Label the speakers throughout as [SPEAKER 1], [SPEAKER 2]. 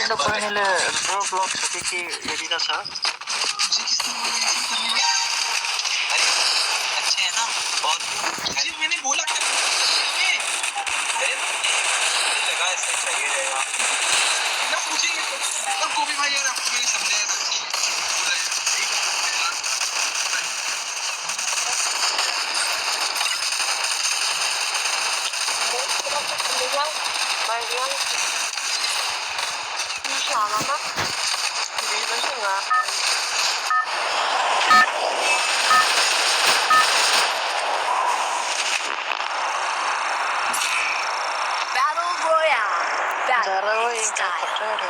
[SPEAKER 1] मेरो बहिनीले drop block छ कि हेरिरहेको छ।
[SPEAKER 2] अच्छे है ना बहुत। अरे मैंने बोला क्या लगा ऐसा सही रहेगा ना पूछेंगे और गोभी भाई यार आपको मैंने समझाया था
[SPEAKER 3] Battle Royale.
[SPEAKER 1] जरा वो
[SPEAKER 3] Battle
[SPEAKER 1] एक
[SPEAKER 3] style.
[SPEAKER 1] पकड़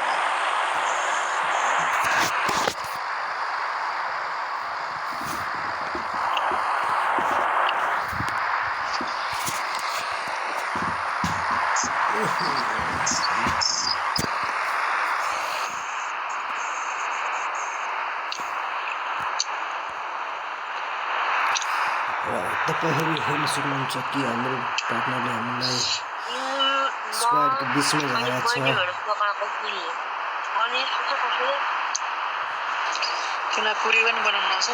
[SPEAKER 4] तपाईहरु हेर्न सक्नुहुन्छ कि हाम्रो पार्टनरले हामीलाई स्क्वाडको बीचमा झारेको छ।
[SPEAKER 1] किन पुरी पनि बनाउन नआउँछ?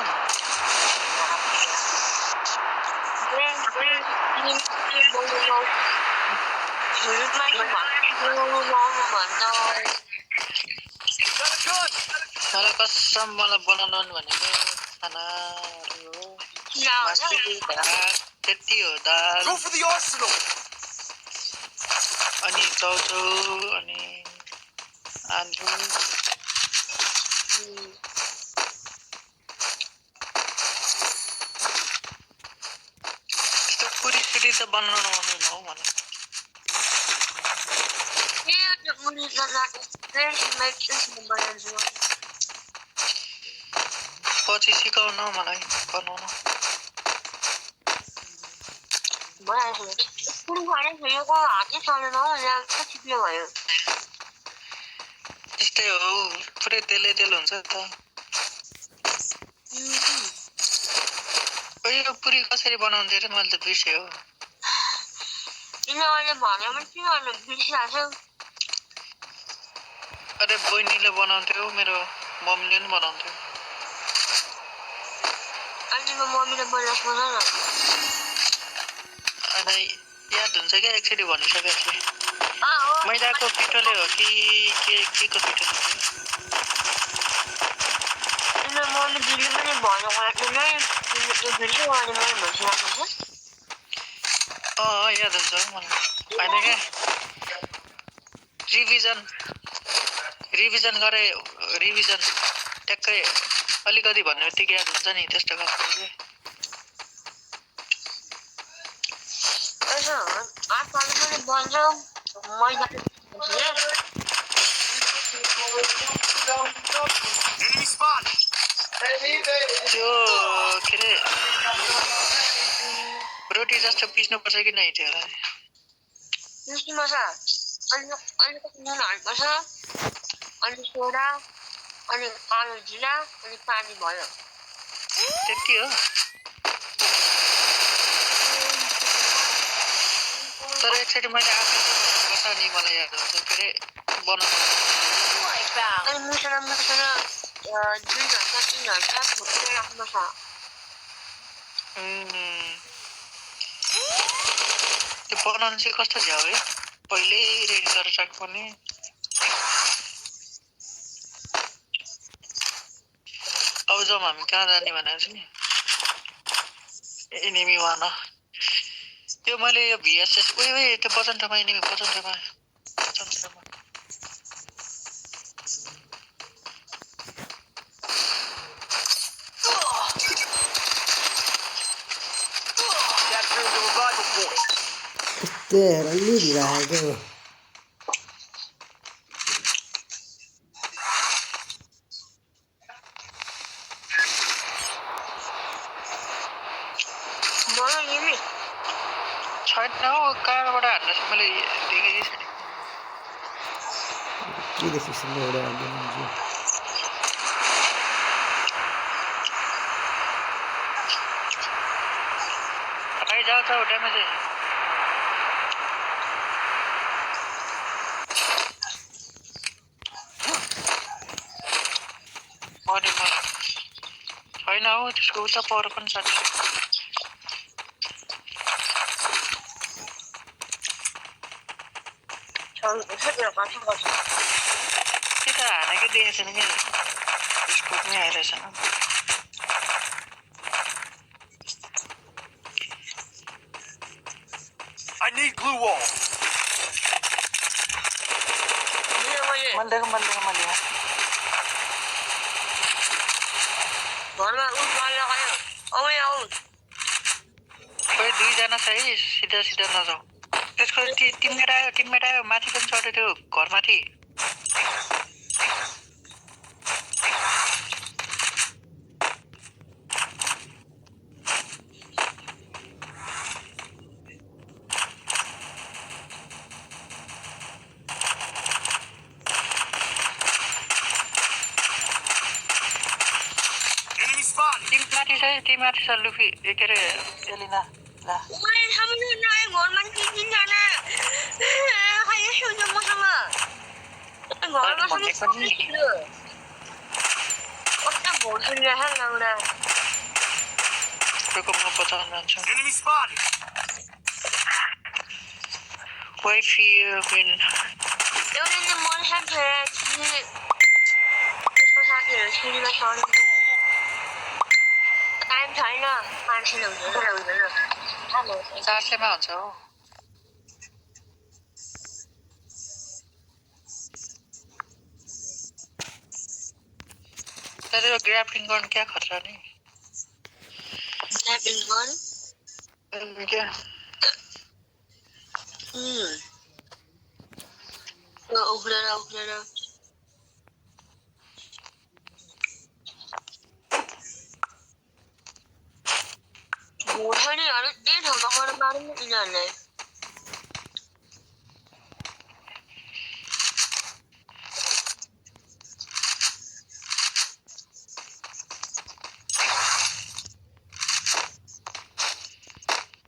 [SPEAKER 1] मलाई कसम मलाई बनाउनु भनेको खानाहरू हो। मासु, भात, त्यति हो दाल अनि चाउचाउ अनि आलु त्यस्तो पुरी सुरी त बनाउनु आउँदैन हौ मलाई। पछि सिकाउन मलाई बनाउन। त्यस्तै हो पुरै तेलै तेल हुन्छ त। यो पुरी कसरी बनाउँदै रे मैले त बिर्सेँ हो। अरे बहिनीले बनाउँथ्यो मेरो मम्मीले पनि बनाउँथ्यो। अनि याद हुन्छ क्या एकचोटि भनिसकेपछि। मैदाको पिठोले हो कि के को पिठोले हो? याद हुन्छ मलाई होइन क्या रिभिजन गरे ट्याक्कै अलिकति भन्ने बित्तिकै याद हुन्छ नि त्यस्तो खालको के। त्यो के अरे रोटी जस्तो पिस्नुपर्छ कि नै त्यो त्यति हो। तर एकचोटि मैले आफै बनाउनुपर्छ अनि मलाई याद आउँछ के अरे बनाउनु। त्यो बनाउनु चाहिँ कस्तो झ्याउ है पहिल्यै रेडी गरेर राख्नुपर्ने। अब जाउँ हामी कहाँ जाने भनेर चाहिँ नि एनिमी वान त्यो मैले यो भिएसएस उयो त्यो बजन्टमा एनिमी बजन्टमा
[SPEAKER 4] त्यही अलि ढिलाएको
[SPEAKER 1] छैन हौ कहाँबाट हान्न मैले देखेकै छैन।
[SPEAKER 4] के देखिस एउटा
[SPEAKER 1] जाओ ड्यामेज है। मर्यो छैन हौ त्यसको उता पर पनि छ त्यता हानेकै देखेको छैन कि स्कोपमै आइरहेछ
[SPEAKER 3] I need glue wall.
[SPEAKER 1] मैले
[SPEAKER 5] घरमा उस लगायो आऊ आऊ
[SPEAKER 1] खोइ दुईजना छ है सिधा सिधा नजाऊ त्यसको टिममेट आयो माथि पनि चढ्यो त्यो घरमाथि
[SPEAKER 3] Enemy spotted.
[SPEAKER 1] टिम माथि छ लुफी के अरे एलिना ल
[SPEAKER 5] ओए सामने नाय घरमा किन जाना हाय सुन मसँग घरमा पनि कता भोट ल्याहा लाउडा
[SPEAKER 1] त्यसको म बचाउन जान्छु
[SPEAKER 3] Enemy spotted.
[SPEAKER 1] Wait for you when
[SPEAKER 5] एउटाले मन छ त्यसको साथीहरु सिडीमा चढ्नु टाइम छैन मान्छेले हुँदैन
[SPEAKER 1] 400 मा हुन्छ हो तर यो ग्राफ्टिङ गर्न क्या खतरा नि
[SPEAKER 5] ग्राफ्टिङ गर्न
[SPEAKER 1] क्या
[SPEAKER 5] उफ्रेर भोसडीहरू त्यही ठाउँमा गएर मारौँ न यिनीहरूलाई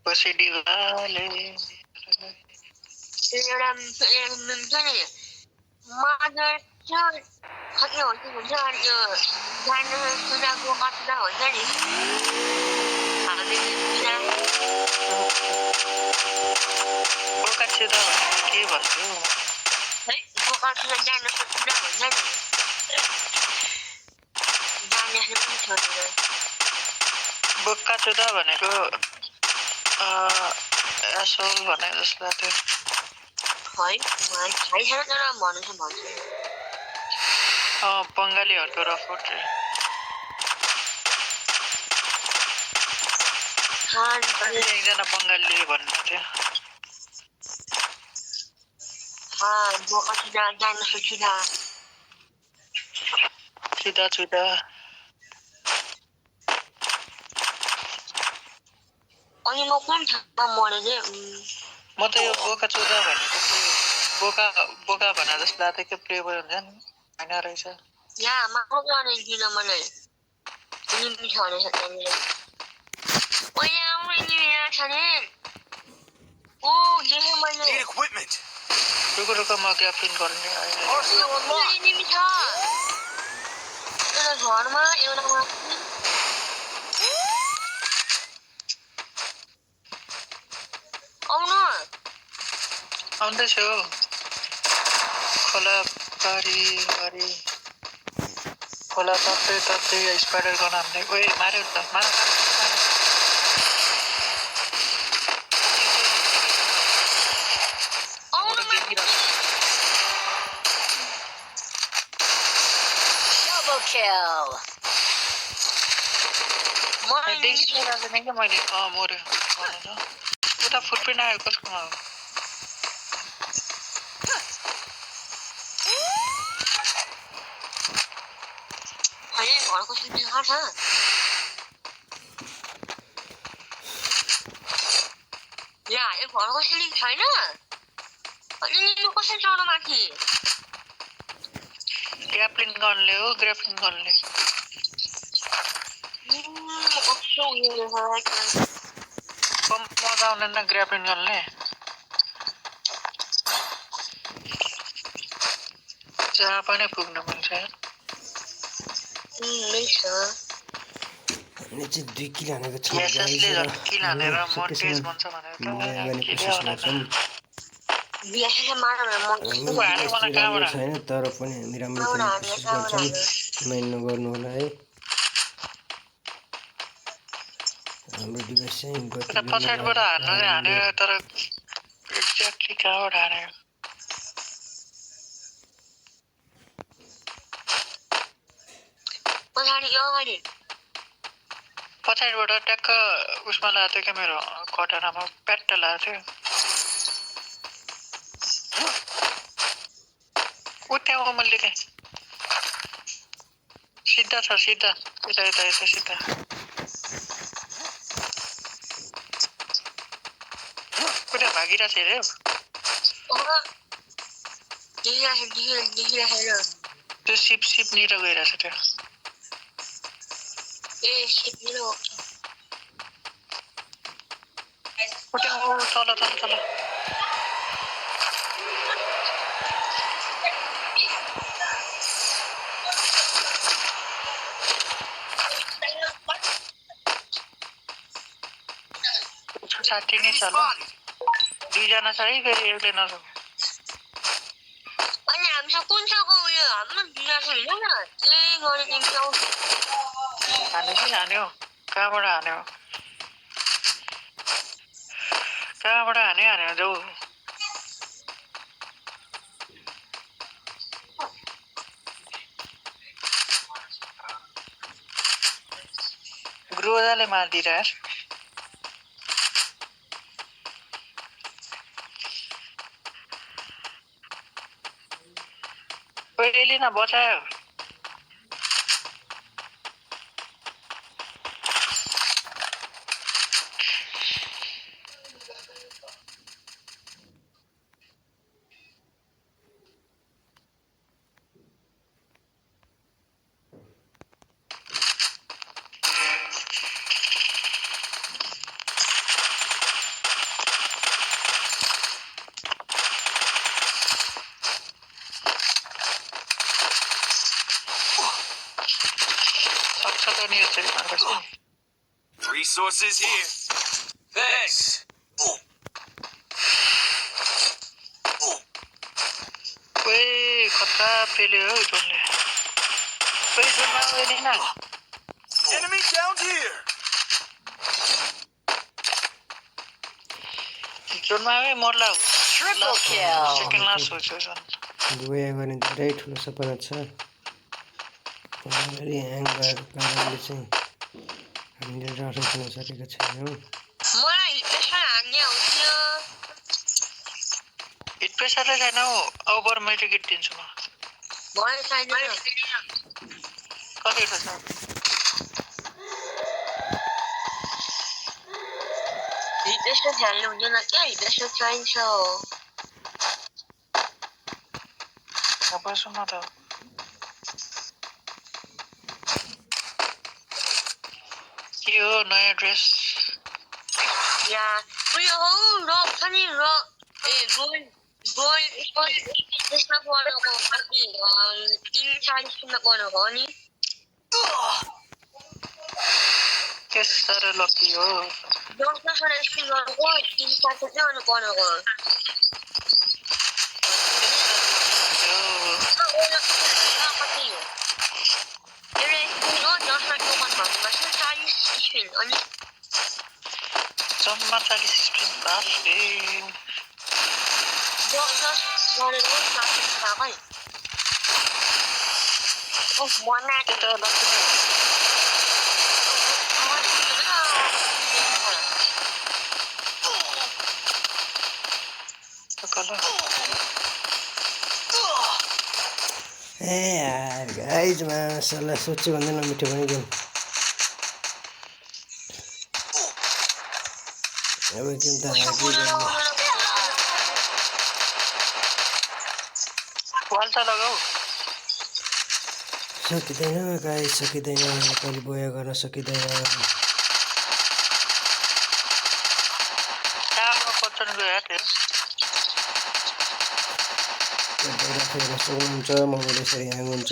[SPEAKER 1] बसेडी वाले
[SPEAKER 5] एउटा हुन्छ नि मादर चाहिँ खत्ने हुन्छ अनि त्यो जान्ने सुनाको कट्टा हुन्छ नि हामी
[SPEAKER 1] बोका छेदा के भन्छु
[SPEAKER 5] है बोकातिर जान सुना हुन्छ नि जान्ने पनि छोडेर
[SPEAKER 1] बोका छेदा भनेको एसोल भने जस्तो लाग्थ्यो
[SPEAKER 5] है थाहै छैन तर भन्छु
[SPEAKER 1] बङ्गालीहरूको रफोट एकजना बङ्गालीले भन्नु थियो
[SPEAKER 5] बोकातिर जान सुना
[SPEAKER 1] छुदा
[SPEAKER 5] अनि म कुन ठाउँमा मरे चाहिँ
[SPEAKER 1] म त यो बोका चुदा भनेको बोका भने जस्तो लाग्थ्यो कि प्लेबर हुन्छ नि होइन रहेछ
[SPEAKER 5] यहाँ माको जाने किन मलाई निम्ति छ रहेछ त्यहाँनिर ओ यहाँ यहाँ छ नि ओ देखेँ मैले
[SPEAKER 3] Need equipment.
[SPEAKER 1] रुक म ग्राफ्टिङ गर्ने
[SPEAKER 3] Arsenal unlocked.
[SPEAKER 5] निम्ति छ एउटा घरमा एउटा माथि आउनु
[SPEAKER 1] आउँदैछु खोला बारी खोला तत्दै स्पाइडर गर्न हामीले ओए मार्यो त मार
[SPEAKER 5] double kill
[SPEAKER 1] मैले मर्यो उता फुटप्रिन्ट आयो कसकोमा हो
[SPEAKER 5] घरको सुत्ने घर छ यहाँ यो घरको सिडी छैन अनि कसरी चढ्नु माथि
[SPEAKER 1] ग्राफ्टिङ गर्नले हो ग्राफ्टिङ गर्नले
[SPEAKER 5] कस्तो उयो रहेछ
[SPEAKER 1] कम मजा आउँदैन ग्राफ्टिङ गर्नले जहाँ पनि पुग्न मिल्छ
[SPEAKER 5] मिल्छ
[SPEAKER 4] हामीले चाहिँ 2 किल हानेको छौँ
[SPEAKER 1] एसएसले झन् किल हानेर मोन्टेज भन्छ भनेर त
[SPEAKER 4] गर्ने
[SPEAKER 1] किलै
[SPEAKER 4] कोसिस
[SPEAKER 1] होला
[SPEAKER 4] गर्छौँ
[SPEAKER 5] बिहासले मार भनेर म
[SPEAKER 1] ऊ हाने मलाई
[SPEAKER 4] राम्रो
[SPEAKER 1] कहाँबाट
[SPEAKER 4] छैन तर पनि हामी राम्रो खेल्ने कोसिस गर्छौँ माइन्ड नगर्नु होला है हाम्रो डिभाइस चाहिँ गति
[SPEAKER 1] उता पछाडिबाट हान्नु चाहिँ हान्यो तर एक्ज्याक्टली कहाँबाट हान्यो
[SPEAKER 5] पछाडि अगाडि
[SPEAKER 1] पछाडिबाट ट्याक्क उसमा लगाएको थियो क्या मेरो घटनामा प्याट्ट लगाएको थियो ऊ त्यहाँ मैले देखेँ सिधा छ सिधा यता यता यता सिधा उता भागिरहेको छ अरे
[SPEAKER 5] देखिरहेको
[SPEAKER 1] त्यो सिपनिर गइरहेछ त्यो
[SPEAKER 5] ए सिक्नु
[SPEAKER 1] उता तल तल तल साठी नै छ ल दुईजना छ है फेरि एउटै नसक्नु
[SPEAKER 5] अनि हामीसँग कुन छको उयो हाम्रो बिहा छैन न त्यही गरिदिन्छ
[SPEAKER 1] हान्यो कि हान्यो कहाँबाट हान्यो हान्यो जाऊ ग्रोजाले मारिदिएर यार पहिले न बचायो
[SPEAKER 3] Resources here. Thanks.
[SPEAKER 1] कोही कता पेल्यो हौ जोनले कोही जोनमा आउँदैन
[SPEAKER 3] Enemy down here.
[SPEAKER 1] जोनमा आए Malla
[SPEAKER 3] Triple kill.
[SPEAKER 1] Second last हो जोन
[SPEAKER 4] गोया गर्ने धेरै ठुलो सपना छ अलि ह्याङ भएको कारणले चाहिँ हामीले रटन खेल्न सकेका छैनौँ
[SPEAKER 5] मलाई हिटप्रेसर हान्ने आउँथ्यो
[SPEAKER 1] हिट प्रेसरले छैन हौ ओभर मैले किट दिन्छु म
[SPEAKER 5] भएन छैन
[SPEAKER 1] कति छ
[SPEAKER 5] हिटप्रेसर खेल्नु हुँदैन क्या हिटप्रेसर चाहिन्छ
[SPEAKER 1] बसौँ न त के हो नयाँ ड्रेस
[SPEAKER 5] या उयो हौ रक छ नि रक ए गोल्ड त्यसमा पर्नुको कति 3-4 स्पिनमा पर्नुको हो नि
[SPEAKER 1] त्यस साह्रो लकी हो
[SPEAKER 5] 10 स्पिन गर्नुको 3-4 चाहिँ गर्नु पर्नुको कति हो एउटा स्पिन हो 10 टोकन भन्नुपर्छ 40 स्पिन अनि
[SPEAKER 1] जम्मा 40 स्पिन बाफरे
[SPEAKER 5] 10 गरेर 40 खाकै ओ मना
[SPEAKER 1] त्यो त लकी नै हो कल
[SPEAKER 4] ए यार गाइज माशाल्लाह सोचे भन्दा नमिठो पनि गेम अब गेम त
[SPEAKER 1] वाल त लगाऊ
[SPEAKER 4] सकिँदैन गाइज सकिँदैन कहिले बोया गर्न सकिँदैन
[SPEAKER 1] कहाँमा पचन गयो त्यो
[SPEAKER 4] सक्नुहुन्छ मोबाइल यसरी ह्याङ हुन्छ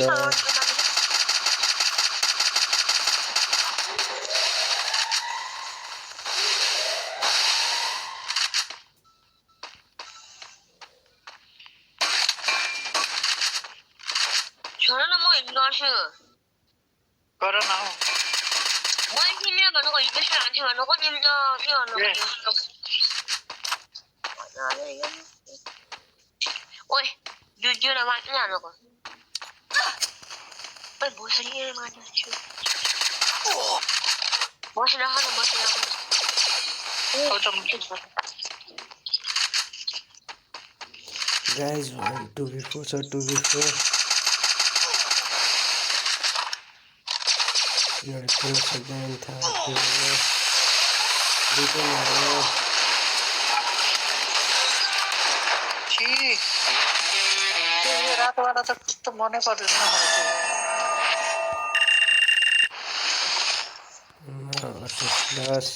[SPEAKER 5] 저는 뭐 इंग्लिश
[SPEAKER 1] गर न हौ।
[SPEAKER 5] मैं हिंदी भनेको इंग्लिश लान्छु भनेको नि के भन्नु ओए जुजु न मात्रै हालेको ओए भोसडी मार्छु बसेर
[SPEAKER 1] अब त
[SPEAKER 4] Guys, 2v4 sir, 2v4. You're close again, thank you.
[SPEAKER 1] छि त्यो रातोवाला त कस्तो मनै पर्दैन मलाई
[SPEAKER 4] Plus.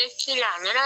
[SPEAKER 5] एक किलो हालेर